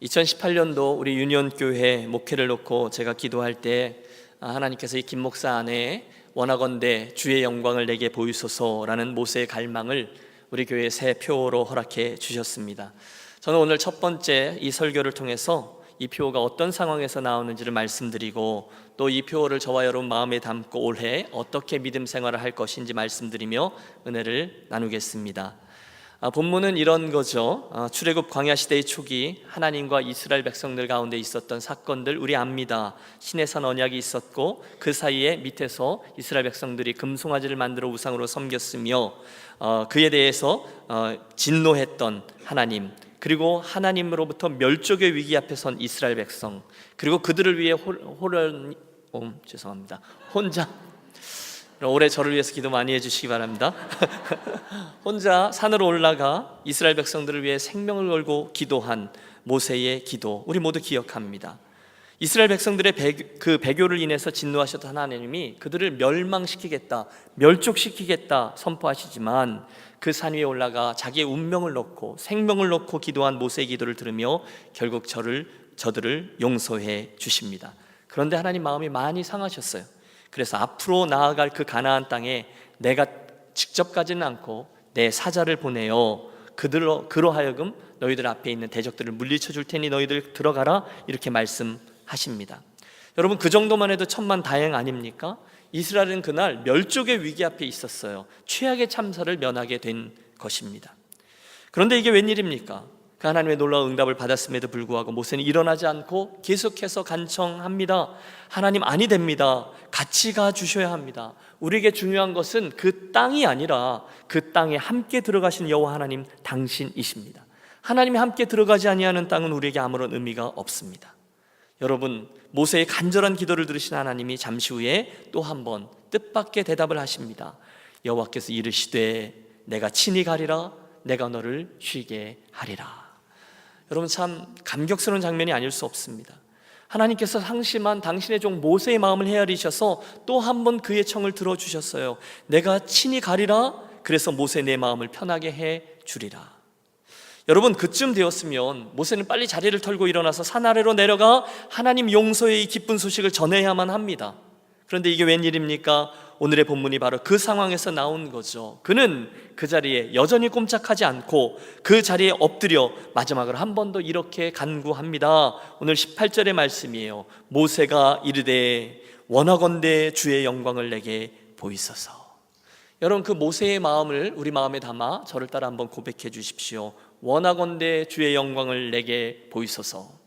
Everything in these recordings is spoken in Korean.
2018년도 우리 유니온교회 목회를 놓고 제가 기도할 때 하나님께서 이 김 목사 안에 원하건대 주의 영광을 내게 보이소서라는 모세의 갈망을 우리 교회에 새 표어로 허락해 주셨습니다. 저는 오늘 첫 번째 이 설교를 통해서 이 표어가 어떤 상황에서 나오는지를 말씀드리고, 또 이 표어를 저와 여러분 마음에 담고 올해 어떻게 믿음 생활을 할 것인지 말씀드리며 은혜를 나누겠습니다. 본문은 이런 거죠. 출애굽 광야 시대의 초기 하나님과 이스라엘 백성들 가운데 있었던 사건들 우리 압니다. 시내산 언약이 있었고, 그 사이에 밑에서 이스라엘 백성들이 금송아지를 만들어 우상으로 섬겼으며, 그에 대해서 진노했던 하나님, 그리고 하나님으로부터 멸족의 위기 앞에 선 이스라엘 백성, 그리고 그들을 위해 혼자 올해 저를 위해서 기도 많이 해주시기 바랍니다. 혼자 산으로 올라가 이스라엘 백성들을 위해 생명을 걸고 기도한 모세의 기도, 우리 모두 기억합니다. 이스라엘 백성들의 그 배교를 인해서 진노하셨던 하나님이 그들을 멸망시키겠다, 멸족시키겠다 선포하시지만, 그 산 위에 올라가 자기의 운명을 놓고 생명을 놓고 기도한 모세의 기도를 들으며 결국 저들을 용서해 주십니다. 그런데 하나님 마음이 많이 상하셨어요. 그래서 앞으로 나아갈 그 가나안 땅에 내가 직접 가지는 않고 내 사자를 보내어 그로 하여금 너희들 앞에 있는 대적들을 물리쳐 줄 테니 너희들 들어가라, 이렇게 말씀하십니다. 여러분, 그 정도만 해도 천만다행 아닙니까? 이스라엘은 그날 멸족의 위기 앞에 있었어요. 최악의 참사를 면하게 된 것입니다. 그런데 이게 웬일입니까? 그 하나님의 놀라운 응답을 받았음에도 불구하고 모세는 일어나지 않고 계속해서 간청합니다. 하나님, 아니 됩니다. 같이 가주셔야 합니다. 우리에게 중요한 것은 그 땅이 아니라 그 땅에 함께 들어가신 여호와 하나님 당신이십니다. 하나님이 함께 들어가지 아니하는 땅은 우리에게 아무런 의미가 없습니다. 여러분, 모세의 간절한 기도를 들으신 하나님이 잠시 후에 또 한 번 뜻밖의 대답을 하십니다. 여호와께서 이르시되 내가 친히 가리라, 내가 너를 쉬게 하리라. 여러분, 참 감격스러운 장면이 아닐 수 없습니다. 하나님께서 상심한 당신의 종 모세의 마음을 헤아리셔서 또 한 번 그의 청을 들어주셨어요. 내가 친히 가리라, 그래서 모세 내 마음을 편하게 해 주리라. 여러분, 그쯤 되었으면 모세는 빨리 자리를 털고 일어나서 산 아래로 내려가 하나님 용서의 이 기쁜 소식을 전해야만 합니다. 그런데 이게 웬일입니까? 오늘의 본문이 바로 그 상황에서 나온 거죠. 그는 그 자리에 여전히 꼼짝하지 않고 그 자리에 엎드려 마지막으로 한 번 더 이렇게 간구합니다. 오늘 18절의 말씀이에요. 모세가 이르되 원하건대 주의 영광을 내게 보이소서. 여러분, 그 모세의 마음을 우리 마음에 담아 저를 따라 한번 고백해 주십시오. 원하건대 주의 영광을 내게 보이소서.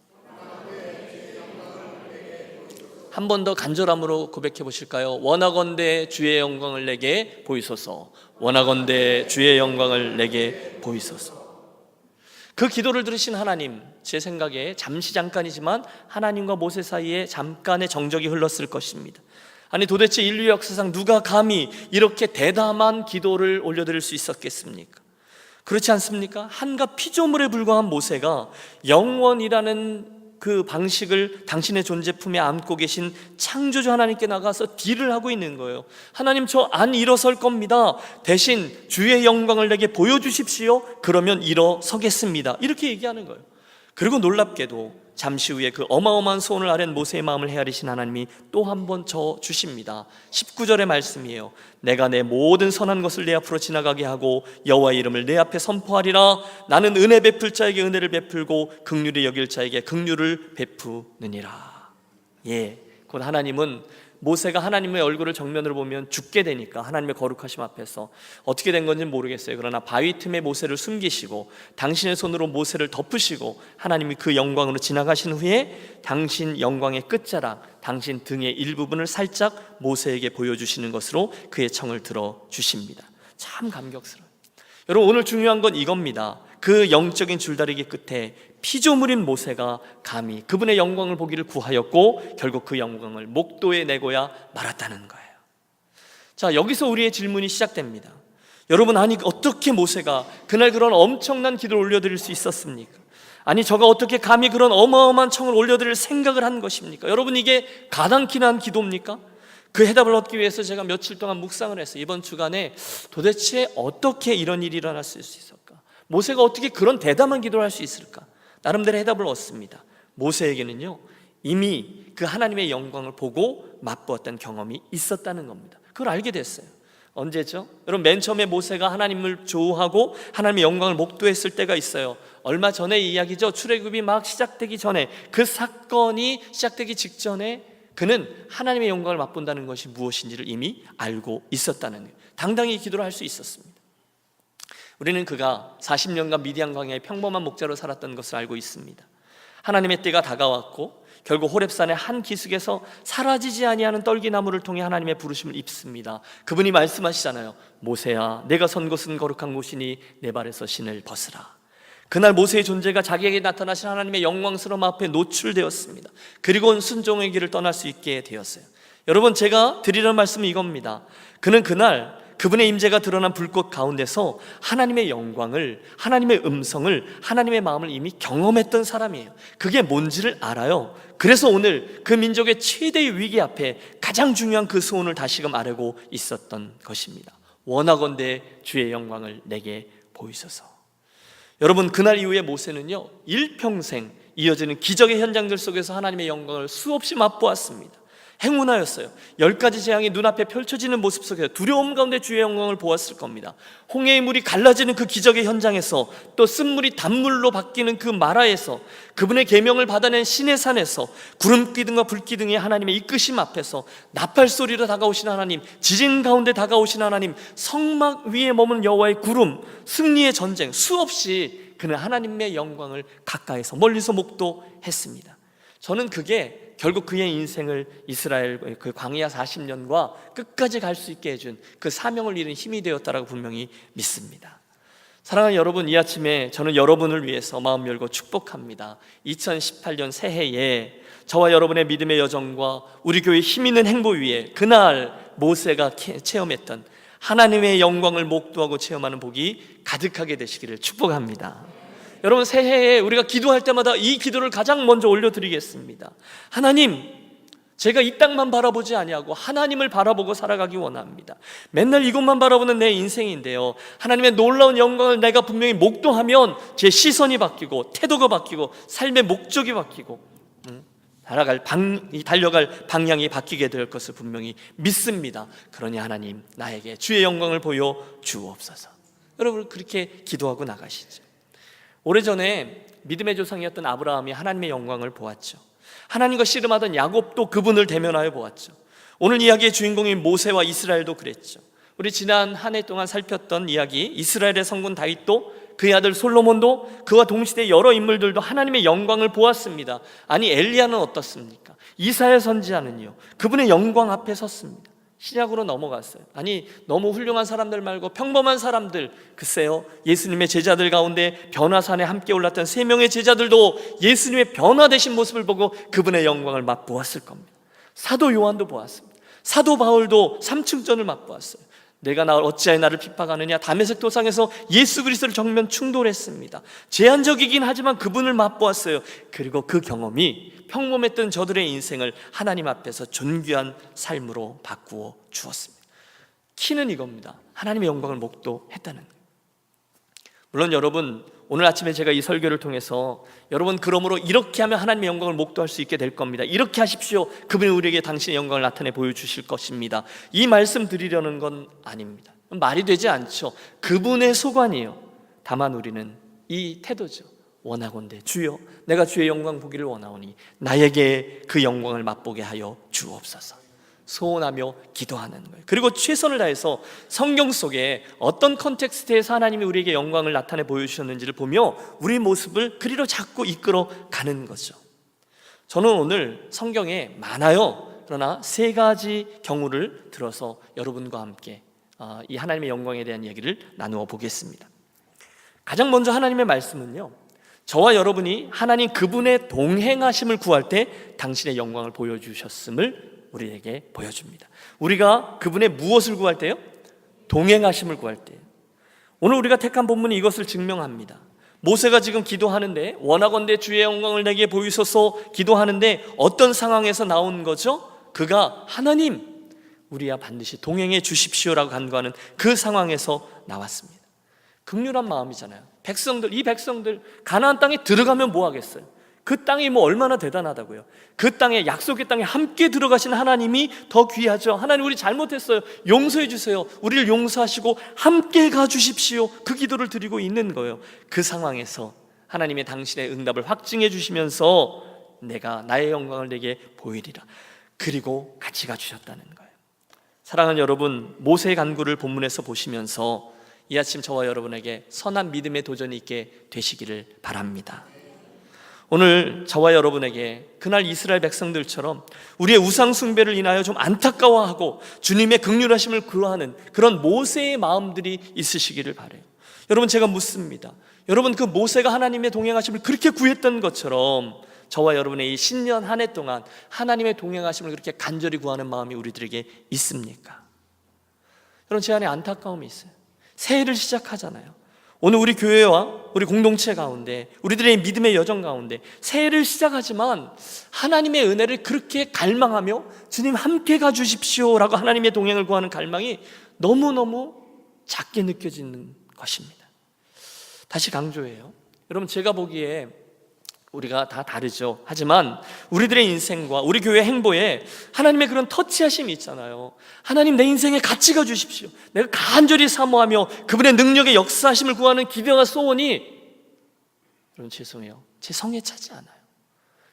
한 번 더 간절함으로 고백해 보실까요? 원하건대 주의 영광을 내게 보이소서. 원하건대 주의 영광을 내게 보이소서. 그 기도를 들으신 하나님, 제 생각에 잠깐이지만 하나님과 모세 사이에 잠깐의 정적이 흘렀을 것입니다. 아니, 도대체 인류 역사상 누가 감히 이렇게 대담한 기도를 올려드릴 수 있었겠습니까? 그렇지 않습니까? 한갓 피조물에 불과한 모세가 영원이라는 그 방식을 당신의 존재 품에 안고 계신 창조주 하나님께 나가서 딜을 하고 있는 거예요. 하나님, 저 안 일어설 겁니다. 대신 주의 영광을 내게 보여주십시오. 그러면 일어서겠습니다. 이렇게 얘기하는 거예요. 그리고 놀랍게도 잠시 후에 그 어마어마한 소원을 아랜 모세의 마음을 헤아리신 하나님이 또 한 번 저 주십니다. 19절의 말씀이에요. 내가 내 모든 선한 것을 내 앞으로 지나가게 하고 여호와의 이름을 내 앞에 선포하리라. 나는 은혜 베풀 자에게 은혜를 베풀고 긍휼히 여길 자에게 긍휼을 베푸느니라. 곧 하나님은 모세가 하나님의 얼굴을 정면으로 보면 죽게 되니까 하나님의 거룩하심 앞에서 어떻게 된 건지는 모르겠어요. 그러나 바위 틈에 모세를 숨기시고 당신의 손으로 모세를 덮으시고 하나님이 그 영광으로 지나가신 후에 당신 영광의 끝자락, 당신 등의 일부분을 살짝 모세에게 보여주시는 것으로 그의 청을 들어주십니다. 참 감격스러워요. 여러분, 오늘 중요한 건 이겁니다. 그 영적인 줄다리기 끝에 피조물인 모세가 감히 그분의 영광을 보기를 구하였고 결국 그 영광을 목도에 내고야 말았다는 거예요. 자, 여기서 우리의 질문이 시작됩니다. 여러분, 아니 어떻게 모세가 그날 그런 엄청난 기도를 올려드릴 수 있었습니까? 아니, 저가 어떻게 감히 그런 어마어마한 청을 올려드릴 생각을 한 것입니까? 여러분, 이게 가당키나 기도입니까? 그 해답을 얻기 위해서 제가 며칠 동안 묵상을 했어요. 이번 주간에 도대체 어떻게 이런 일이 일어날 수 있을까? 모세가 어떻게 그런 대담한 기도를 할 수 있을까? 나름대로 해답을 얻습니다. 모세에게는요 이미 그 하나님의 영광을 보고 맛보았던 경험이 있었다는 겁니다. 그걸 알게 됐어요. 언제죠? 여러분, 맨 처음에 모세가 하나님을 조우하고 하나님의 영광을 목도했을 때가 있어요. 얼마 전의 이야기죠. 출애굽이 막 시작되기 전에, 그 사건이 시작되기 직전에 그는 하나님의 영광을 맛본다는 것이 무엇인지를 이미 알고 있었다는 거예요. 당당히 기도를 할 수 있었습니다. 우리는 그가 40년간 미디안 광야의 평범한 목자로 살았던 것을 알고 있습니다. 하나님의 때가 다가왔고 결국 호렙산의 한 기슭에서 사라지지 아니하는 떨기나무를 통해 하나님의 부르심을 입습니다. 그분이 말씀하시잖아요. 모세야, 내가 선 곳은 거룩한 곳이니 내 발에서 신을 벗으라. 그날 모세의 존재가 자기에게 나타나신 하나님의 영광스러움 앞에 노출되었습니다. 그리고는 순종의 길을 떠날 수 있게 되었어요. 여러분, 제가 드리는 말씀은 이겁니다. 그는 그날 그분의 임재가 드러난 불꽃 가운데서 하나님의 영광을, 하나님의 음성을, 하나님의 마음을 이미 경험했던 사람이에요. 그게 뭔지를 알아요. 그래서 오늘 그 민족의 최대의 위기 앞에 가장 중요한 그 소원을 다시금 아뢰고 있었던 것입니다. 원하건대 주의 영광을 내게 보이소서. 여러분, 그날 이후에 모세는요 일평생 이어지는 기적의 현장들 속에서 하나님의 영광을 수없이 맛보았습니다. 행운하였어요. 10가지 재앙이 눈앞에 펼쳐지는 모습 속에서 두려움 가운데 주의 영광을 보았을 겁니다. 홍해의 물이 갈라지는 그 기적의 현장에서, 또 쓴물이 단물로 바뀌는 그 마라에서, 그분의 계명을 받아낸 시내산에서, 구름기둥과 불기둥의 하나님의 이끄심 앞에서, 나팔 소리로 다가오신 하나님, 지진 가운데 다가오신 하나님, 성막 위에 머문 여호와의 구름, 승리의 전쟁, 수없이 그는 하나님의 영광을 가까이서 멀리서 목도했습니다. 저는 그게 결국 그의 인생을 이스라엘 그 광야 40년과 끝까지 갈 수 있게 해준 그 사명을 이룬 힘이 되었다라고 분명히 믿습니다. 사랑하는 여러분, 이 아침에 저는 여러분을 위해서 마음 열고 축복합니다. 2018년 새해에 저와 여러분의 믿음의 여정과 우리 교회의 힘 있는 행보 위에 그날 모세가 체험했던 하나님의 영광을 목도하고 체험하는 복이 가득하게 되시기를 축복합니다. 여러분, 새해에 우리가 기도할 때마다 이 기도를 가장 먼저 올려드리겠습니다. 하나님, 제가 이 땅만 바라보지 아니하고 하나님을 바라보고 살아가기 원합니다. 맨날 이것만 바라보는 내 인생인데요, 하나님의 놀라운 영광을 내가 분명히 목도하면 제 시선이 바뀌고 태도가 바뀌고 삶의 목적이 바뀌고 달려갈 방향이 바뀌게 될 것을 분명히 믿습니다. 그러니 하나님, 나에게 주의 영광을 보여 주옵소서. 여러분, 그렇게 기도하고 나가시죠. 오래전에 믿음의 조상이었던 아브라함이 하나님의 영광을 보았죠. 하나님과 씨름하던 야곱도 그분을 대면하여 보았죠. 오늘 이야기의 주인공인 모세와 이스라엘도 그랬죠. 우리 지난 한 해 동안 살폈던 이야기, 이스라엘의 성군 다윗도, 그의 아들 솔로몬도, 그와 동시대 여러 인물들도 하나님의 영광을 보았습니다. 아니, 엘리야는 어떻습니까? 이사야 선지자는요, 그분의 영광 앞에 섰습니다. 신약으로 넘어갔어요. 아니, 너무 훌륭한 사람들 말고 평범한 사람들, 글쎄요, 예수님의 제자들 가운데 변화산에 함께 올랐던 3명의 제자들도 예수님의 변화되신 모습을 보고 그분의 영광을 맛보았을 겁니다. 사도 요한도 보았습니다. 사도 바울도 삼층전을 맛보았어요. 내가 어찌하여 나를 핍박하느냐, 다메섹 도상에서 예수 그리스도를 정면 충돌했습니다. 제한적이긴 하지만 그분을 맛보았어요. 그리고 그 경험이 평범했던 저들의 인생을 하나님 앞에서 존귀한 삶으로 바꾸어 주었습니다. 키는 이겁니다. 하나님의 영광을 목도했다는 거예요. 물론 여러분, 오늘 아침에 제가 이 설교를 통해서 여러분, 그러므로 이렇게 하면 하나님의 영광을 목도할 수 있게 될 겁니다, 이렇게 하십시오, 그분이 우리에게 당신의 영광을 나타내 보여주실 것입니다, 이 말씀 드리려는 건 아닙니다. 말이 되지 않죠. 그분의 소관이에요. 다만 우리는 이 태도죠. 원하건대 주여, 내가 주의 영광 보기를 원하오니 나에게 그 영광을 맛보게 하여 주옵소서. 소원하며 기도하는 거예요. 그리고 최선을 다해서 성경 속에 어떤 컨텍스트에서 하나님이 우리에게 영광을 나타내 보여주셨는지를 보며 우리 모습을 그리로 자꾸 이끌어 가는 거죠. 저는 오늘 성경에 많아요, 그러나 3가지 경우를 들어서 여러분과 함께 이 하나님의 영광에 대한 얘기를 나누어 보겠습니다. 가장 먼저 하나님의 말씀은요, 저와 여러분이 하나님 그분의 동행하심을 구할 때 당신의 영광을 보여주셨음을 우리에게 보여줍니다. 우리가 그분의 무엇을 구할 때요? 동행하심을 구할 때. 오늘 우리가 택한 본문이 이것을 증명합니다. 모세가 지금 기도하는데, 원하건대 주의 영광을 내게 보이소서 기도하는데 어떤 상황에서 나온 거죠? 그가 하나님, 우리야 반드시 동행해 주십시오라고 간구하는 그 상황에서 나왔습니다. 긍휼한 마음이잖아요. 이 백성들 가나안 땅에 들어가면 뭐 하겠어요? 그 땅이 뭐 얼마나 대단하다고요. 그 땅에, 약속의 땅에 함께 들어가신 하나님이 더 귀하죠. 하나님, 우리 잘못했어요, 용서해 주세요, 우리를 용서하시고 함께 가주십시오, 그 기도를 드리고 있는 거예요. 그 상황에서 하나님의 당신의 응답을 확증해 주시면서 내가 나의 영광을 내게 보이리라, 그리고 같이 가주셨다는 거예요. 사랑하는 여러분, 모세의 간구를 본문에서 보시면서 이 아침 저와 여러분에게 선한 믿음의 도전이 있게 되시기를 바랍니다. 오늘 저와 여러분에게 그날 이스라엘 백성들처럼 우리의 우상 숭배를 인하여 좀 안타까워하고 주님의 긍휼하심을 구하는 그런 모세의 마음들이 있으시기를 바라요. 여러분, 제가 묻습니다. 여러분, 그 모세가 하나님의 동행하심을 그렇게 구했던 것처럼 저와 여러분의 이 신년 한 해 동안 하나님의 동행하심을 그렇게 간절히 구하는 마음이 우리들에게 있습니까? 여러분, 제 안에 안타까움이 있어요. 새해를 시작하잖아요. 오늘 우리 교회와 우리 공동체 가운데, 우리들의 믿음의 여정 가운데 새해를 시작하지만 하나님의 은혜를 그렇게 갈망하며 주님 함께 가주십시오 라고 하나님의 동행을 구하는 갈망이 너무너무 작게 느껴지는 것입니다. 다시 강조해요. 여러분, 제가 보기에 우리가 다 다르죠. 하지만 우리들의 인생과 우리 교회 행보에 하나님의 그런 터치하심이 있잖아요. 하나님, 내 인생에 같이 가주십시오, 내가 간절히 사모하며 그분의 능력의 역사하심을 구하는 기대와 소원이, 여러분 죄송해요, 제 성에 차지 않아요.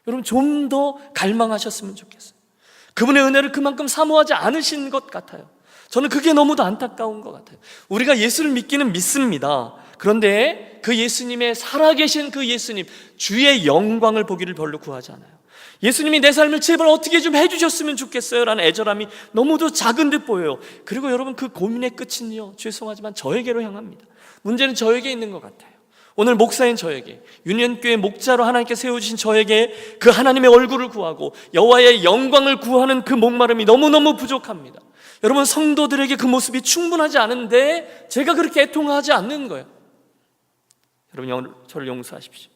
여러분, 좀 더 갈망하셨으면 좋겠어요. 그분의 은혜를 그만큼 사모하지 않으신 것 같아요. 저는 그게 너무도 안타까운 것 같아요. 우리가 예수를 믿기는 믿습니다. 그런데 그 예수님의, 살아계신 그 예수님, 주의 영광을 보기를 별로 구하지 않아요. 예수님이 내 삶을 제발 어떻게 좀 해주셨으면 좋겠어요 라는 애절함이 너무도 작은 듯 보여요. 그리고 여러분, 그 고민의 끝은요, 죄송하지만 저에게로 향합니다. 문제는 저에게 있는 것 같아요. 오늘 목사인 저에게, 유년교회 목자로 하나님께 세워주신 저에게 그 하나님의 얼굴을 구하고 여호와의 영광을 구하는 그 목마름이 너무너무 부족합니다. 여러분, 성도들에게 그 모습이 충분하지 않은데 제가 그렇게 애통하지 않는 거예요. 여러분, 저를 용서하십시오.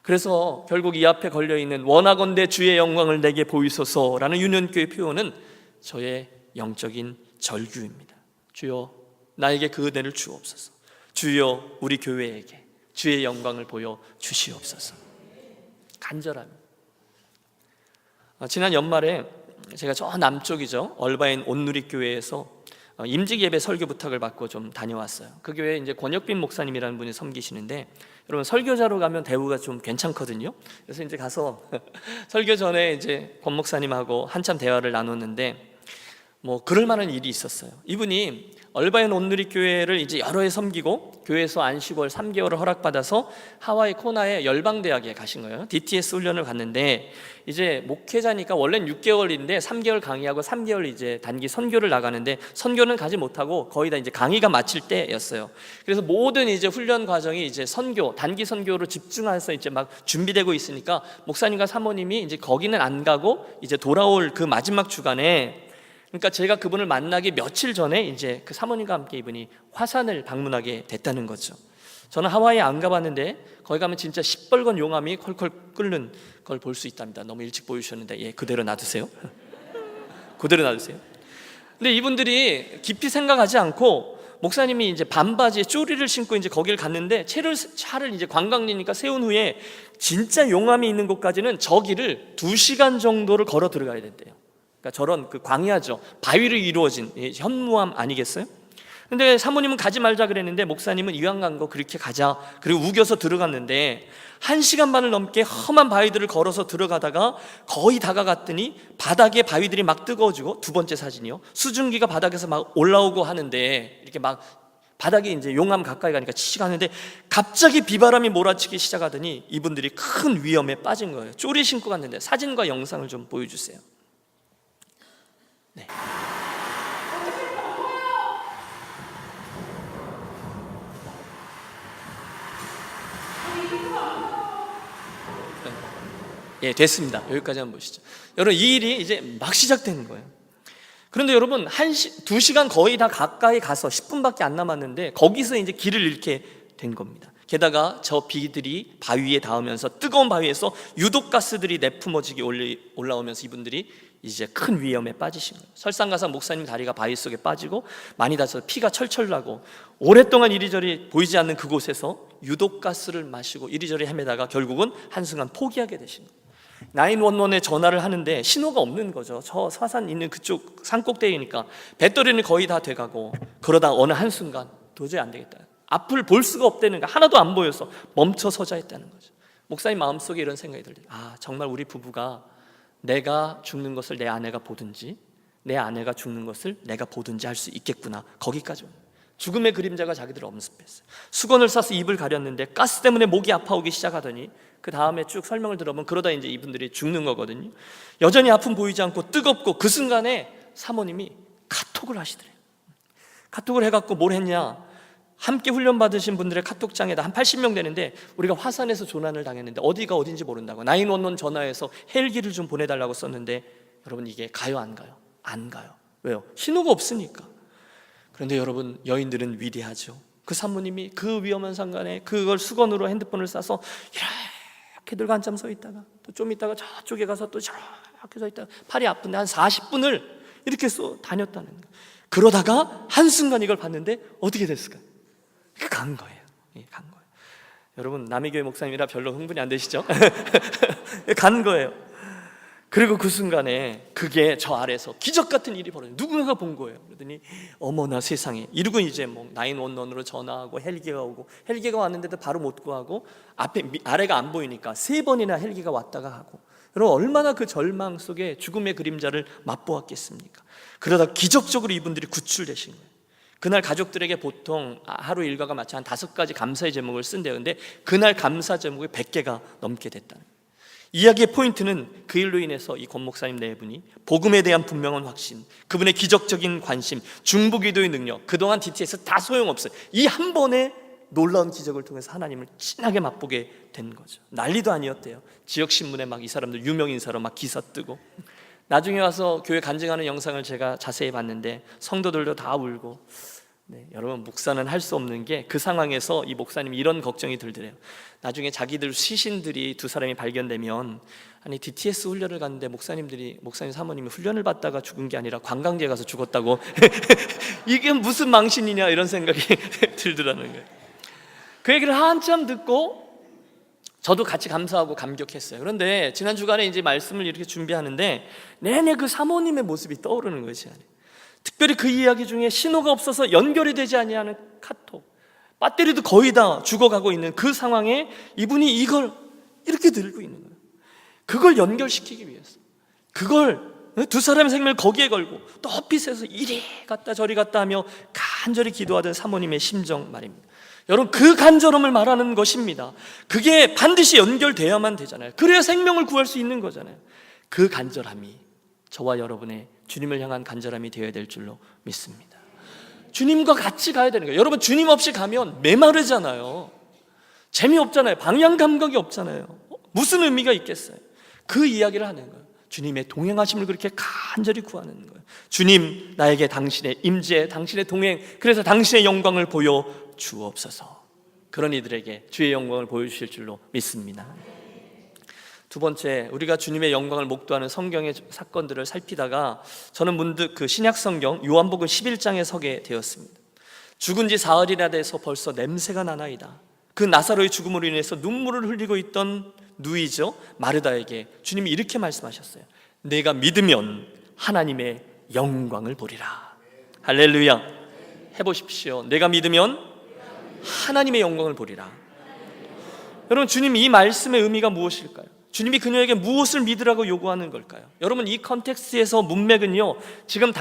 그래서 결국 이 앞에 걸려있는 원하건대 주의 영광을 내게 보이소서라는 유년교의 표현은 저의 영적인 절규입니다. 주여, 나에게 그 은혜를 주옵소서. 주여, 우리 교회에게 주의 영광을 보여 주시옵소서. 간절합니다. 지난 연말에 제가 저 남쪽이죠, 얼바인 온누리교회에서 임직 예배 설교 부탁을 받고 좀 다녀왔어요. 그 교회에 이제 권혁빈 목사님이라는 분이 섬기시는데, 여러분, 설교자로 가면 대우가 좀 괜찮거든요. 그래서 이제 가서 설교 전에 이제 권 목사님하고 한참 대화를 나눴는데, 뭐 그럴 만한 일이 있었어요. 이분이 얼바인 온누리교회를 이제 여러 해 섬기고 교회에서 안식월 3개월을 허락받아서 하와이 코나의 열방대학에 가신 거예요. DTS 훈련을 갔는데, 이제 목회자니까 원래는 6개월인데 3개월 강의하고 3개월 이제 단기 선교를 나가는데, 선교는 가지 못하고 거의 다 이제 강의가 마칠 때였어요. 그래서 모든 이제 훈련 과정이 이제 선교, 단기 선교로 집중해서 이제 막 준비되고 있으니까 목사님과 사모님이 이제 거기는 안 가고 이제 돌아올 그 마지막 주간에, 그러니까 제가 그분을 만나기 며칠 전에 이제 그 사모님과 함께 이분이 화산을 방문하게 됐다는 거죠. 저는 하와이에 안 가봤는데 거기 가면 진짜 시뻘건 용암이 컬컬 끓는 걸 볼 수 있답니다. 너무 일찍 보여주셨는데, 예, 그대로 놔두세요. 그대로 놔두세요. 근데 이분들이 깊이 생각하지 않고 목사님이 이제 반바지에 쪼리를 신고 이제 거기를 갔는데, 차를 이제 관광지니까 세운 후에 진짜 용암이 있는 곳까지는 저 길을 2시간 정도를 걸어 들어가야 된대요. 그러니까 저런 그 광야죠, 바위로 이루어진 현무암 아니겠어요? 근데 사모님은 가지 말자 그랬는데 목사님은 이왕 간 거 그렇게 가자, 그리고 우겨서 들어갔는데 1시간 반을 넘게 험한 바위들을 걸어서 들어가다가 거의 다가갔더니 바닥에 바위들이 막 뜨거워지고, 두 번째 사진이요, 수증기가 바닥에서 막 올라오고 하는데, 이렇게 막 바닥에 이제 용암 가까이 가니까 치시가 하는데 갑자기 비바람이 몰아치기 시작하더니 이분들이 큰 위험에 빠진 거예요. 쪼리 신고 갔는데, 사진과 영상을 좀 보여주세요. 네. 예, 됐습니다. 여기까지 한번 보시죠. 여러분, 이 일이 이제 막 시작되는 거예요. 그런데 여러분, 2시간 거의 다 가까이 가서 10분밖에 안 남았는데 거기서 이제 길을 잃게 된 겁니다. 게다가 저 비들이 바위에 닿으면서 뜨거운 바위에서 유독가스들이 내뿜어지게 올라오면서 이분들이 이제 큰 위험에 빠지신 거예요. 설상가상 목사님 다리가 바위 속에 빠지고 많이 다쳐서 피가 철철 나고 오랫동안 이리저리 보이지 않는 그곳에서 유독가스를 마시고 이리저리 헤매다가 결국은 한순간 포기하게 되신 거예요. 911에 전화를 하는데 신호가 없는 거죠. 저 화산 있는 그쪽 산꼭대기니까 배터리는 거의 다 돼가고, 그러다 어느 한순간 도저히 안 되겠다, 앞을 볼 수가 없다는 거, 하나도 안 보여서 멈춰 서자 했다는 거죠. 목사님 마음속에 이런 생각이 들어요. 정말 우리 부부가 내가 죽는 것을 내 아내가 보든지 내 아내가 죽는 것을 내가 보든지 할 수 있겠구나. 거기까지 죽음의 그림자가 자기들을 엄습했어요. 수건을 싸서 입을 가렸는데 가스 때문에 목이 아파오기 시작하더니 그 다음에 쭉 설명을 들어보면 그러다 이제 이분들이 죽는 거거든요. 여전히 아픔 보이지 않고 뜨겁고, 그 순간에 사모님이 카톡을 하시더래요. 카톡을 해갖고 뭘 했냐, 함께 훈련 받으신 분들의 카톡장에다 한 80명 되는데 우리가 화산에서 조난을 당했는데 어디가 어딘지 모른다고 911 전화해서 헬기를 좀 보내달라고 썼는데, 여러분 이게 가요 안 가요? 안 가요. 왜요? 신호가 없으니까. 그런데 여러분, 여인들은 위대하죠. 그 산모님이 그 위험한 상간에 그걸 수건으로 핸드폰을 싸서 이렇게 들고 한참 서 있다가 또 좀 있다가 저쪽에 가서 또 저렇게 서 있다가 팔이 아픈데 한 40분을 이렇게 다녔다는 거예요. 그러다가 한순간 이걸 봤는데 어떻게 됐을까요? 간 거예요. 간 거예요. 여러분, 남의 교회 목사님이라 별로 흥분이 안 되시죠? 간 거예요. 그리고 그 순간에 그게 저 아래서 기적 같은 일이 벌어져요. 누군가가 본 거예요. 그러더니 어머나 세상에, 이러고 이제 뭐 911으로 전화하고 헬기가 오고, 헬기가 왔는데도 바로 못 구하고 아래가 안 보이니까 3번이나 헬기가 왔다가 하고, 여러분 얼마나 그 절망 속에 죽음의 그림자를 맛보았겠습니까? 그러다 기적적으로 이분들이 구출되신 거예요. 그날 가족들에게 보통 하루 일과가 마치 한 5가지 감사의 제목을 쓴대요. 근데 그날 감사 제목이 100개가 넘게 됐다는 거예요. 이야기의 포인트는 그 일로 인해서 이 권 목사님 네 분이 복음에 대한 분명한 확신, 그분의 기적적인 관심, 중보기도의 능력, 그동안 DT에서 다 소용없어요. 이 한 번의 놀라운 기적을 통해서 하나님을 진하게 맛보게 된 거죠. 난리도 아니었대요. 지역신문에 막 이 사람들 유명 인사로 막 기사 뜨고, 나중에 와서 교회 간증하는 영상을 제가 자세히 봤는데 성도들도 다 울고. 여러분, 목사는 할 수 없는 게 그 상황에서 이 목사님이 이런 걱정이 들더래요. 나중에 자기들 시신들이 2사람이 발견되면, 아니 DTS 훈련을 갔는데 목사님 사모님이 훈련을 받다가 죽은 게 아니라 관광지에 가서 죽었다고 이게 무슨 망신이냐, 이런 생각이 들더라는 거예요. 그 얘기를 한참 듣고 저도 같이 감사하고 감격했어요. 그런데 지난 주간에 이제 말씀을 이렇게 준비하는데 내내 그 사모님의 모습이 떠오르는 것이 아니에요. 특별히 그 이야기 중에 신호가 없어서 연결이 되지 아니하는 카톡, 배터리도 거의 다 죽어가고 있는 그 상황에 이분이 이걸 이렇게 들고 있는 거예요. 그걸 연결시키기 위해서, 그걸 2사람의 생명을 거기에 걸고 또 헛빛에서 이리 갔다 저리 갔다 하며 간절히 기도하던 사모님의 심정 말입니다. 여러분, 그 간절함을 말하는 것입니다. 그게 반드시 연결돼야만 되잖아요. 그래야 생명을 구할 수 있는 거잖아요. 그 간절함이 저와 여러분의 주님을 향한 간절함이 되어야 될 줄로 믿습니다. 주님과 같이 가야 되는 거예요. 여러분, 주님 없이 가면 메마르잖아요. 재미없잖아요. 방향 감각이 없잖아요. 무슨 의미가 있겠어요? 그 이야기를 하는 거예요. 주님의 동행하심을 그렇게 간절히 구하는 거예요. 주님, 나에게 당신의 임재, 당신의 동행, 그래서 당신의 영광을 보여 주옵소서. 그런 이들에게 주의 영광을 보여주실 줄로 믿습니다. 두 번째, 우리가 주님의 영광을 목도하는 성경의 사건들을 살피다가 저는 문득 그 신약 성경 요한복음 11장에 서게 되었습니다. 죽은 지 사흘이나 돼서 벌써 냄새가 나나이다. 그 나사로의 죽음으로 인해서 눈물을 흘리고 있던 누이죠, 마르다에게 주님이 이렇게 말씀하셨어요. 내가 믿으면 하나님의 영광을 보리라. 할렐루야. 해보십시오. 내가 믿으면 하나님의 영광을 보리라. 여러분, 주님 이 말씀의 의미가 무엇일까요? 주님이 그녀에게 무엇을 믿으라고 요구하는 걸까요? 여러분, 이 컨텍스트에서 문맥은요, 지금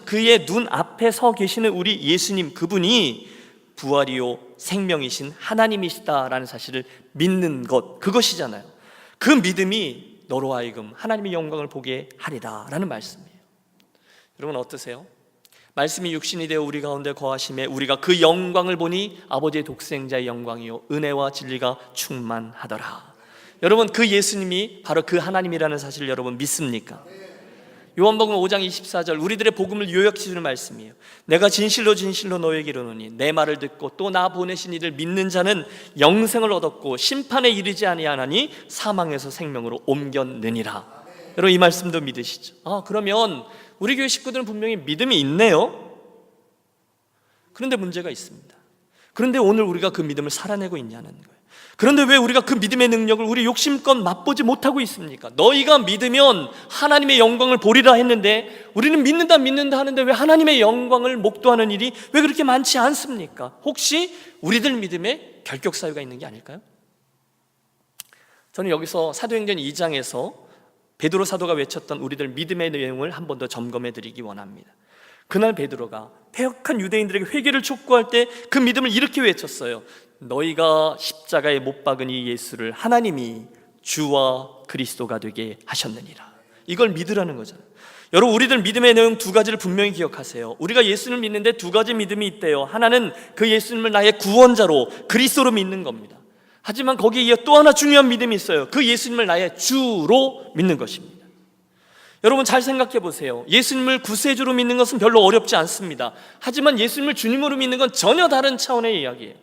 그의 눈 앞에 서 계시는 우리 예수님, 그분이 부활이요 생명이신 하나님이시다라는 사실을 믿는 것, 그것이잖아요. 그 믿음이 너로 하여금 하나님의 영광을 보게 하리라 라는 말씀이에요. 여러분 어떠세요? 말씀이 육신이 되어 우리 가운데 거하심에 우리가 그 영광을 보니 아버지의 독생자의 영광이요 은혜와 진리가 충만하더라. 여러분, 그 예수님이 바로 그 하나님이라는 사실을 여러분 믿습니까? 요한복음 5장 24절, 우리들의 복음을 요약해 주는 말씀이에요. 내가 진실로 진실로 너에게 이르노니 내 말을 듣고 또 나 보내신 이를 믿는 자는 영생을 얻었고 심판에 이르지 아니하나니 사망에서 생명으로 옮겼느니라. 여러분 이 말씀도 믿으시죠? 그러면 우리 교회 식구들은 분명히 믿음이 있네요. 그런데 문제가 있습니다. 그런데 오늘 우리가 그 믿음을 살아내고 있냐는 거예요. 그런데 왜 우리가 그 믿음의 능력을 우리 욕심껏 맛보지 못하고 있습니까? 너희가 믿으면 하나님의 영광을 보리라 했는데 우리는 믿는다 하는데 왜 하나님의 영광을 목도하는 일이 왜 그렇게 많지 않습니까? 혹시 우리들 믿음에 결격 사유가 있는 게 아닐까요? 저는 여기서 사도행전 2장에서 베드로 사도가 외쳤던 우리들 믿음의 내용을 한 번 더 점검해 드리기 원합니다. 그날 베드로가 패역한 유대인들에게 회개를 촉구할 때 그 믿음을 이렇게 외쳤어요. 너희가 십자가에 못 박은 이 예수를 하나님이 주와 그리스도가 되게 하셨느니라. 이걸 믿으라는 거잖아요. 여러분 우리들 믿음의 내용 두 가지를 분명히 기억하세요. 우리가 예수님을 믿는데 두 가지 믿음이 있대요. 하나는 그 예수님을 나의 구원자로 그리스도로 믿는 겁니다. 하지만 거기에 이어 또 하나 중요한 믿음이 있어요. 그 예수님을 나의 주로 믿는 것입니다. 여러분 잘 생각해 보세요. 예수님을 구세주로 믿는 것은 별로 어렵지 않습니다. 하지만 예수님을 주님으로 믿는 건 전혀 다른 차원의 이야기예요.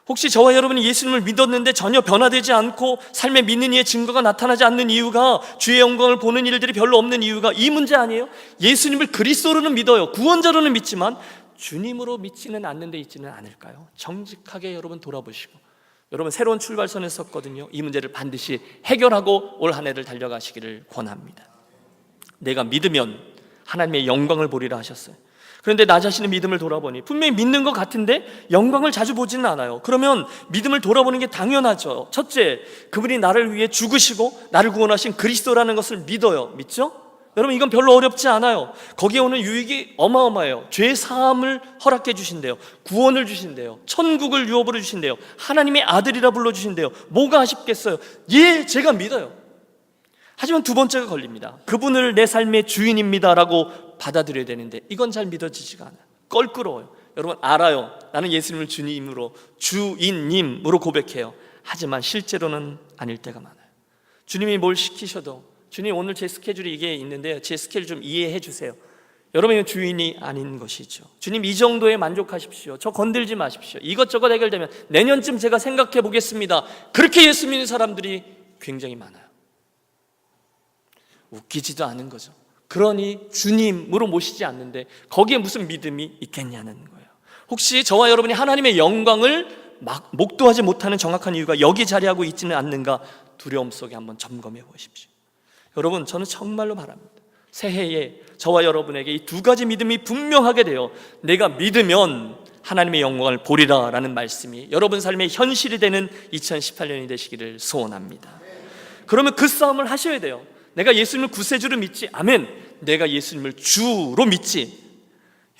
혹시 저와 여러분이 예수님을 믿었는데 전혀 변화되지 않고 삶에 믿는 이의 증거가 나타나지 않는 이유가, 주의 영광을 보는 일들이 별로 없는 이유가 이 문제 아니에요? 예수님을 그리스도로는 믿어요. 구원자로는 믿지만 주님으로 믿지는 않는 데 있지는 않을까요? 정직하게 여러분 돌아보시고, 여러분 새로운 출발선을 섰거든요. 이 문제를 반드시 해결하고 올 한 해를 달려가시기를 권합니다. 내가 믿으면 하나님의 영광을 보리라 하셨어요. 그런데 나 자신의 믿음을 돌아보니 분명히 믿는 것 같은데 영광을 자주 보지는 않아요. 그러면 믿음을 돌아보는 게 당연하죠. 첫째, 그분이 나를 위해 죽으시고 나를 구원하신 그리스도라는 것을 믿어요. 믿죠? 여러분 이건 별로 어렵지 않아요. 거기에 오는 유익이 어마어마해요. 죄 사함을 허락해 주신대요. 구원을 주신대요. 천국을 유업으로 주신대요. 하나님의 아들이라 불러주신대요. 뭐가 아쉽겠어요? 제가 믿어요. 하지만 두 번째가 걸립니다. 그분을 내 삶의 주인입니다 라고 받아들여야 되는데 이건 잘 믿어지지가 않아요. 껄끄러워요. 여러분 알아요. 나는 예수님을 주님으로, 주인님으로 고백해요. 하지만 실제로는 아닐 때가 많아요. 주님이 뭘 시키셔도, 주님 오늘 제 스케줄이 이게 있는데요, 제 스케줄 좀 이해해 주세요. 여러분은 주인이 아닌 것이죠. 주님 이 정도에 만족하십시오. 저 건들지 마십시오. 이것저것 해결되면 내년쯤 제가 생각해 보겠습니다. 그렇게 예수 믿는 사람들이 굉장히 많아요. 웃기지도 않은 거죠. 그러니 주님으로 모시지 않는데 거기에 무슨 믿음이 있겠냐는 거예요. 혹시 저와 여러분이 하나님의 영광을 목도하지 못하는 정확한 이유가 여기 자리하고 있지는 않는가 두려움 속에 한번 점검해 보십시오. 여러분 저는 정말로 바랍니다. 새해에 저와 여러분에게 이 두 가지 믿음이 분명하게 되어 내가 믿으면 하나님의 영광을 보리라 라는 말씀이 여러분 삶의 현실이 되는 2018년이 되시기를 소원합니다. 그러면 그 싸움을 하셔야 돼요. 내가 예수님을 구세주로 믿지, 아멘. 내가 예수님을 주로 믿지.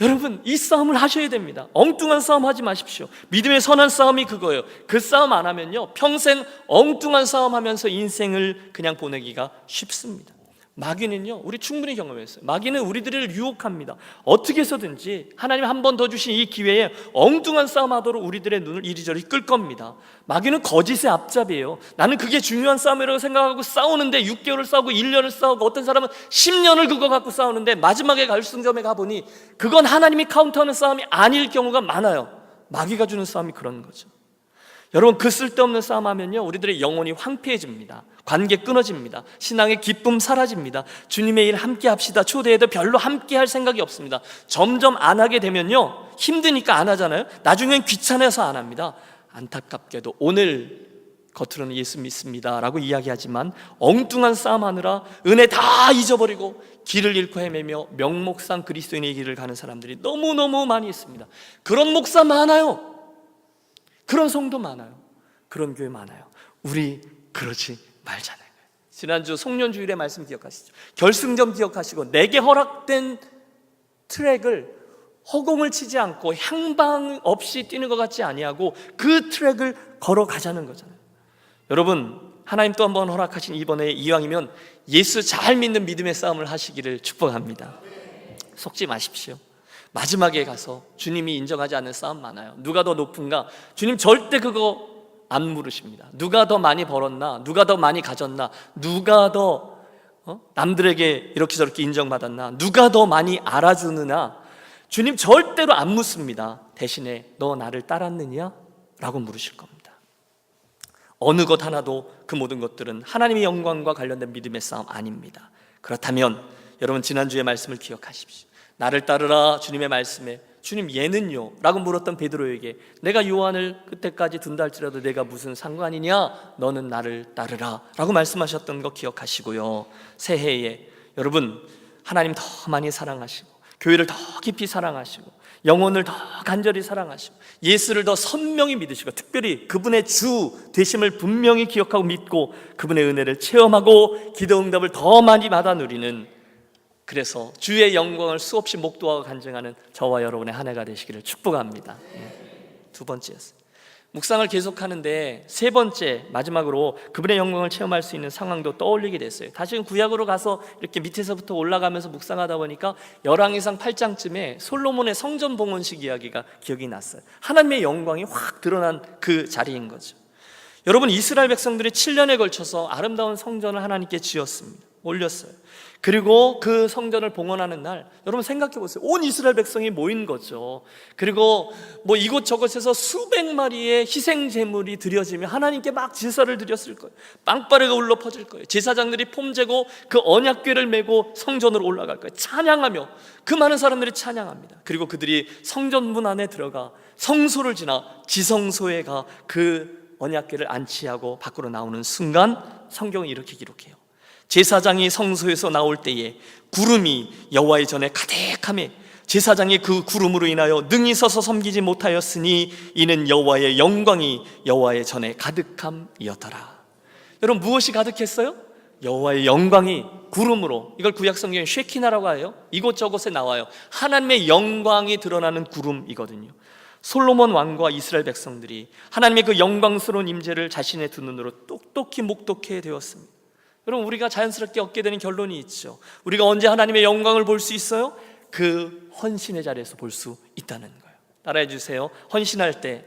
여러분 이 싸움을 하셔야 됩니다. 엉뚱한 싸움 하지 마십시오. 믿음의 선한 싸움이 그거예요. 그 싸움 안 하면요 평생 엉뚱한 싸움 하면서 인생을 그냥 보내기가 쉽습니다. 마귀는요 우리 충분히 경험했어요. 마귀는 우리들을 유혹합니다. 어떻게 해서든지 하나님 한 번 더 주신 이 기회에 엉뚱한 싸움하도록 우리들의 눈을 이리저리 끌 겁니다. 마귀는 거짓의 앞잡이에요. 나는 그게 중요한 싸움이라고 생각하고 싸우는데 6개월을 싸우고 1년을 싸우고 어떤 사람은 10년을 그거 갖고 싸우는데 마지막에 결승점에 가보니 그건 하나님이 카운터하는 싸움이 아닐 경우가 많아요. 마귀가 주는 싸움이 그런 거죠. 여러분 그 쓸데없는 싸움하면요 우리들의 영혼이 황폐해집니다. 관계 끊어집니다. 신앙의 기쁨 사라집니다. 주님의 일 함께 합시다 초대해도 별로 함께 할 생각이 없습니다. 점점 안 하게 되면요 힘드니까 안 하잖아요. 나중엔 귀찮아서 안 합니다. 안타깝게도 오늘 겉으로는 예수 믿습니다 라고 이야기하지만 엉뚱한 싸움하느라 은혜 다 잊어버리고 길을 잃고 헤매며 명목상 그리스도인의 길을 가는 사람들이 너무너무 많이 있습니다. 그런 목사 많아요. 그런 성도 많아요. 그런 교회 많아요. 우리 그러지 말자는 거예요. 지난주 송년주일의 말씀 기억하시죠? 결승점 기억하시고 내게 허락된 트랙을 허공을 치지 않고 향방 없이 뛰는 것 같지 아니하고 그 트랙을 걸어가자는 거잖아요. 여러분 하나님 또 한 번 허락하신 이번에 이왕이면 예수 잘 믿는 믿음의 싸움을 하시기를 축복합니다. 속지 마십시오. 마지막에 가서 주님이 인정하지 않는 싸움 많아요. 누가 더 높은가? 주님 절대 그거 안 물으십니다. 누가 더 많이 벌었나? 누가 더 많이 가졌나? 누가 더 남들에게 이렇게 저렇게 인정받았나? 누가 더 많이 알아주느냐? 주님 절대로 안 묻습니다. 대신에 너 나를 따랐느냐? 라고 물으실 겁니다. 어느 것 하나도 그 모든 것들은 하나님의 영광과 관련된 믿음의 싸움 아닙니다. 그렇다면 여러분, 지난주의 말씀을 기억하십시오. 나를 따르라 주님의 말씀에 주님 얘는요? 라고 물었던 베드로에게 내가 요한을 그때까지 둔다 할지라도 내가 무슨 상관이냐? 너는 나를 따르라 라고 말씀하셨던 거 기억하시고요. 새해에 여러분, 하나님 더 많이 사랑하시고 교회를 더 깊이 사랑하시고 영혼을 더 간절히 사랑하시고 예수를 더 선명히 믿으시고 특별히 그분의 주 되심을 분명히 기억하고 믿고 그분의 은혜를 체험하고 기도 응답을 더 많이 받아 누리는, 그래서 주의 영광을 수없이 목도하고 간증하는 저와 여러분의 한 해가 되시기를 축복합니다. 두 번째였어요. 묵상을 계속하는데 세 번째, 마지막으로 그분의 영광을 체험할 수 있는 상황도 떠올리게 됐어요. 다시금 구약으로 가서 이렇게 밑에서부터 올라가면서 묵상하다 보니까 열왕기상 8장쯤에 솔로몬의 성전 봉헌식 이야기가 기억이 났어요. 하나님의 영광이 확 드러난 그 자리인 거죠. 여러분, 이스라엘 백성들이 7년에 걸쳐서 아름다운 성전을 하나님께 지었습니다. 올렸어요. 그리고 그 성전을 봉헌하는 날, 여러분 생각해 보세요. 온 이스라엘 백성이 모인 거죠. 그리고 뭐 이곳저곳에서 수백 마리의 희생 제물이 드려지며 하나님께 막 제사를 드렸을 거예요. 빵빠레가 울려 퍼질 거예요. 제사장들이 폼재고 그 언약궤를 메고 성전으로 올라갈 거예요. 찬양하며 그 많은 사람들이 찬양합니다. 그리고 그들이 성전문 안에 들어가 성소를 지나 지성소에 가 그 언약궤를 안치하고 밖으로 나오는 순간 성경은 이렇게 기록해요. 제사장이 성소에서 나올 때에 구름이 여호와의 전에 가득하며 제사장이 그 구름으로 인하여 능히 서서 섬기지 못하였으니 이는 여호와의 영광이 여호와의 전에 가득함이었더라. 여러분, 무엇이 가득했어요? 여호와의 영광이 구름으로, 이걸 구약 성경에 쉐키나라고 해요. 이곳저곳에 나와요. 하나님의 영광이 드러나는 구름이거든요. 솔로몬 왕과 이스라엘 백성들이 하나님의 그 영광스러운 임재를 자신의 두 눈으로 똑똑히 목독해 되었습니다. 여러분, 우리가 자연스럽게 얻게 되는 결론이 있죠. 우리가 언제 하나님의 영광을 볼 수 있어요? 그 헌신의 자리에서 볼 수 있다는 거예요. 따라해 주세요. 헌신할 때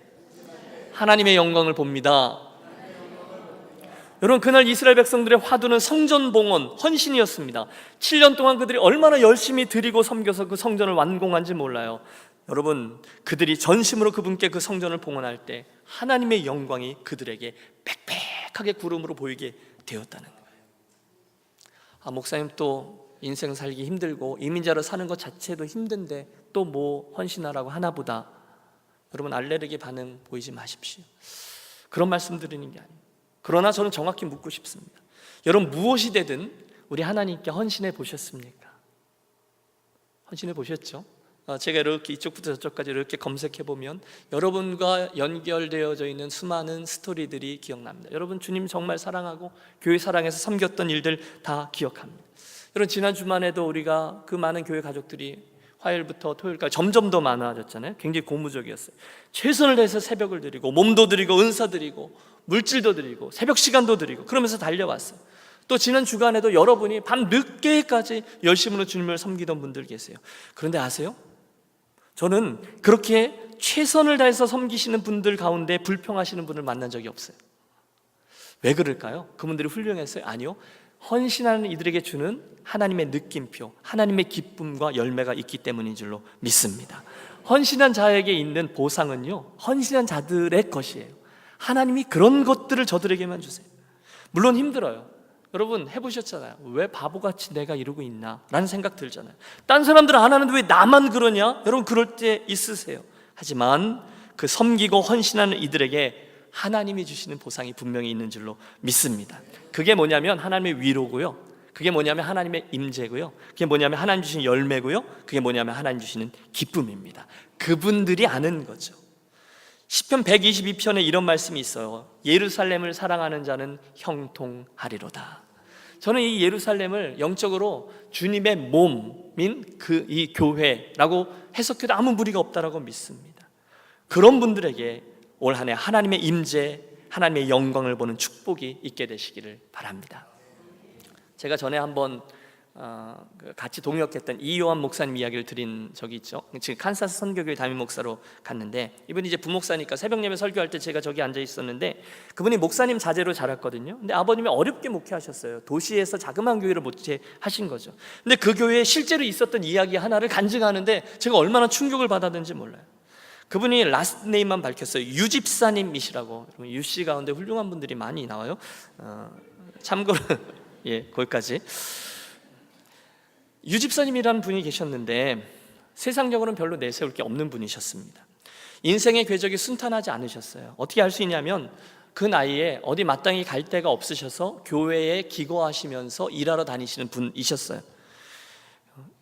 하나님의 영광을 봅니다. 여러분, 그날 이스라엘 백성들의 화두는 성전 봉헌, 헌신이었습니다. 7년 동안 그들이 얼마나 열심히 드리고 섬겨서 그 성전을 완공한지 몰라요. 여러분, 그들이 전심으로 그분께 그 성전을 봉헌할 때 하나님의 영광이 그들에게 빽빽하게 구름으로 보이게 되었다는 거예요. 목사님 또 인생 살기 힘들고 이민자로 사는 것 자체도 힘든데 또 뭐 헌신하라고 하나 보다. 여러분, 알레르기 반응 보이지 마십시오. 그런 말씀 드리는 게 아니에요. 그러나 저는 정확히 묻고 싶습니다. 여러분, 무엇이 되든 우리 하나님께 헌신해 보셨습니까? 헌신해 보셨죠? 제가 이렇게 이쪽부터 저쪽까지 이렇게 검색해 보면 여러분과 연결되어져 있는 수많은 스토리들이 기억납니다. 여러분, 주님 정말 사랑하고 교회 사랑해서 섬겼던 일들 다 기억합니다. 여러분, 지난 주말에도 우리가 그 많은 교회 가족들이 화요일부터 토요일까지 점점 더 많아졌잖아요. 굉장히 고무적이었어요. 최선을 다해서 새벽을 드리고 몸도 드리고 은사 드리고 물질도 드리고 새벽 시간도 드리고 그러면서 달려왔어요. 또 지난 주간에도 여러분이 밤 늦게까지 열심으로 주님을 섬기던 분들 계세요. 그런데 아세요? 저는 그렇게 최선을 다해서 섬기시는 분들 가운데 불평하시는 분을 만난 적이 없어요. 왜 그럴까요? 그분들이 훌륭했어요? 아니요. 헌신하는 이들에게 주는 하나님의 느낌표, 하나님의 기쁨과 열매가 있기 때문인 줄로 믿습니다. 헌신한 자에게 있는 보상은요, 헌신한 자들의 것이에요. 하나님이 그런 것들을 저들에게만 주세요. 물론 힘들어요. 여러분, 해보셨잖아요. 왜 바보같이 내가 이러고 있나 라는 생각 들잖아요. 딴 사람들은 안 하는데 왜 나만 그러냐? 여러분, 그럴 때 있으세요. 하지만 그 섬기고 헌신하는 이들에게 하나님이 주시는 보상이 분명히 있는 줄로 믿습니다. 그게 뭐냐면 하나님의 위로고요, 그게 뭐냐면 하나님의 임재고요, 그게 뭐냐면 하나님 주시는 열매고요, 그게 뭐냐면 하나님 주시는 기쁨입니다. 그분들이 아는 거죠. 시편 122편에 이런 말씀이 있어요. 예루살렘을 사랑하는 자는 형통하리로다. 저는 이 예루살렘을 영적으로 주님의 몸인 이 교회라고 해석해도 아무 무리가 없다라고 믿습니다. 그런 분들에게 올 한 해 하나님의 임재, 하나님의 영광을 보는 축복이 있게 되시기를 바랍니다. 제가 전에 한번 같이 동역했던 이요한 목사님 이야기를 드린 적이 있죠. 지금 칸사스 선교교회 담임 목사로 갔는데, 이분이 이제 부목사니까 새벽 예배 설교할 때 제가 저기 앉아 있었는데, 그분이 목사님 자제로 자랐거든요. 근데 아버님이 어렵게 목회하셨어요. 도시에서 자그마한 교회를 목회하신 거죠. 근데 그 교회에 실제로 있었던 이야기 하나를 간증하는데 제가 얼마나 충격을 받았는지 몰라요. 그분이 라스트 네임만 밝혔어요. 유집사님이시라고. 유씨 가운데 훌륭한 분들이 많이 나와요. 참고로 예, 거기까지. 유집사님이라는 분이 계셨는데 세상적으로는 별로 내세울 게 없는 분이셨습니다. 인생의 궤적이 순탄하지 않으셨어요. 어떻게 알 수 있냐면 그 나이에 어디 마땅히 갈 데가 없으셔서 교회에 기거하시면서 일하러 다니시는 분이셨어요.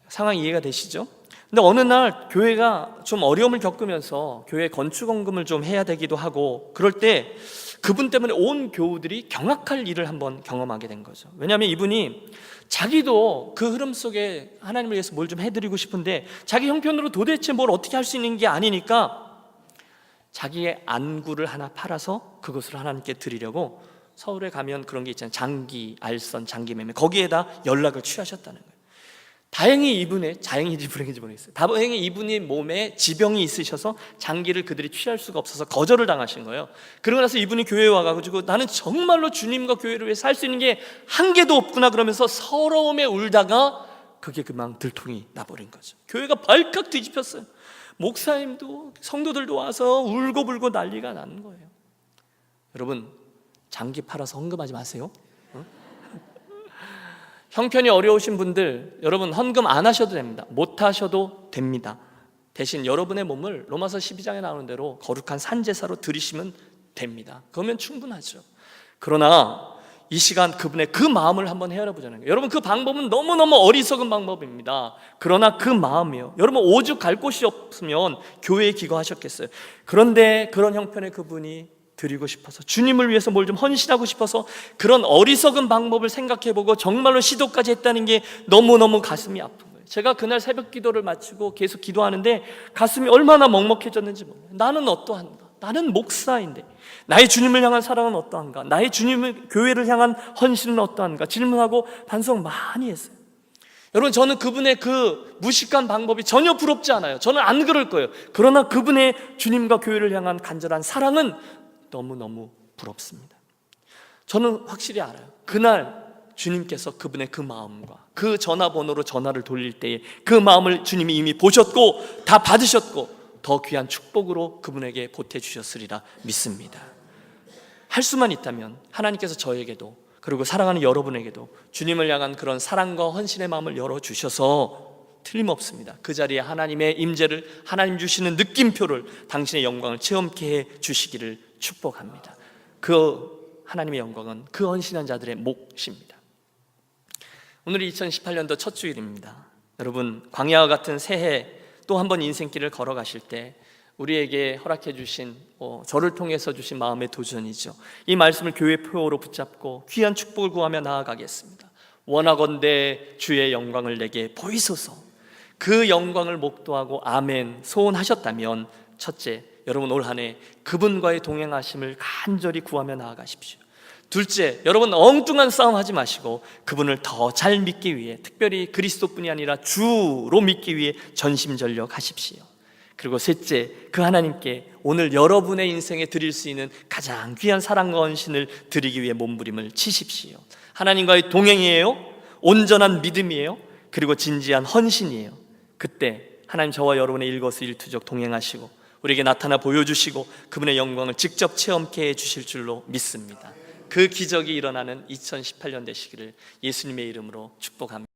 상황 이해가 되시죠? 근데 어느 날 교회가 좀 어려움을 겪으면서 교회 건축원금을 좀 해야 되기도 하고, 그럴 때 그분 때문에 온 교우들이 경악할 일을 한번 경험하게 된 거죠. 왜냐하면 이분이 자기도 그 흐름 속에 하나님을 위해서 뭘 좀 해드리고 싶은데 자기 형편으로 도대체 뭘 어떻게 할 수 있는 게 아니니까 자기의 안구를 하나 팔아서 그것을 하나님께 드리려고 서울에 가면 그런 게 있잖아요. 장기, 알선, 장기매매, 거기에다 연락을 취하셨다는 거예요. 다행히 이분의, 자행인지 불행인지 모르겠어요. 다행히 이분이 몸에 지병이 있으셔서 장기를 그들이 취할 수가 없어서 거절을 당하신 거예요. 그러고 나서 이분이 교회에 와가지고 나는 정말로 주님과 교회를 위해 살 수 있는 게 한 개도 없구나 그러면서 서러움에 울다가 그게 그만 들통이 나버린 거죠. 교회가 발칵 뒤집혔어요. 목사님도 성도들도 와서 울고불고 난리가 나는 거예요. 여러분, 장기 팔아서 헌금하지 마세요. 형편이 어려우신 분들, 여러분 헌금 안 하셔도 됩니다. 못 하셔도 됩니다. 대신 여러분의 몸을 로마서 12장에 나오는 대로 거룩한 산제사로 드리시면 됩니다. 그러면 충분하죠. 그러나 이 시간 그분의 그 마음을 한번 헤아려 보자는 거예요. 여러분, 그 방법은 너무너무 어리석은 방법입니다. 그러나 그 마음이에요. 여러분, 오죽 갈 곳이 없으면 교회에 기거하셨겠어요. 그런데 그런 형편의 그분이 드리고 싶어서, 주님을 위해서 뭘 좀 헌신하고 싶어서 그런 어리석은 방법을 생각해보고 정말로 시도까지 했다는 게 너무너무 가슴이 아픈 거예요. 제가 그날 새벽 기도를 마치고 계속 기도하는데 가슴이 얼마나 먹먹해졌는지 모르겠어요. 나는 어떠한가? 나는 목사인데 나의 주님을 향한 사랑은 어떠한가? 나의 주님을, 교회를 향한 헌신은 어떠한가? 질문하고 반성 많이 했어요. 여러분, 저는 그분의 그 무식한 방법이 전혀 부럽지 않아요. 저는 안 그럴 거예요. 그러나 그분의 주님과 교회를 향한 간절한 사랑은 너무너무 부럽습니다. 저는 확실히 알아요. 그날 주님께서 그분의 그 마음과 그 전화번호로 전화를 돌릴 때에 그 마음을 주님이 이미 보셨고 다 받으셨고 더 귀한 축복으로 그분에게 보태주셨으리라 믿습니다. 할 수만 있다면 하나님께서 저에게도, 그리고 사랑하는 여러분에게도 주님을 향한 그런 사랑과 헌신의 마음을 열어주셔서 틀림없습니다. 그 자리에 하나님의 임재를, 하나님 주시는 느낌표를, 당신의 영광을 체험케 해 주시기를 축복합니다. 그 하나님의 영광은 그 헌신한 자들의 몫입니다. 오늘이 2018년도 첫 주일입니다. 여러분, 광야와 같은 새해 또 한 번 인생길을 걸어가실 때 우리에게 허락해 주신, 저를 통해서 주신 마음의 도전이죠. 이 말씀을 교회 표어로 붙잡고 귀한 축복을 구하며 나아가겠습니다. 원하건대 주의 영광을 내게 보이소서. 그 영광을 목도하고 아멘 소원하셨다면, 첫째, 여러분 올 한 해 그분과의 동행하심을 간절히 구하며 나아가십시오. 둘째, 여러분 엉뚱한 싸움 하지 마시고 그분을 더 잘 믿기 위해, 특별히 그리스도뿐이 아니라 주로 믿기 위해 전심전력하십시오. 그리고 셋째, 그 하나님께 오늘 여러분의 인생에 드릴 수 있는 가장 귀한 사랑과 헌신을 드리기 위해 몸부림을 치십시오. 하나님과의 동행이에요, 온전한 믿음이에요, 그리고 진지한 헌신이에요. 그때 하나님 저와 여러분의 일거수일투족 동행하시고 우리에게 나타나 보여주시고 그분의 영광을 직접 체험케 해주실 줄로 믿습니다. 그 기적이 일어나는 2018년 되시기를 예수님의 이름으로 축복합니다.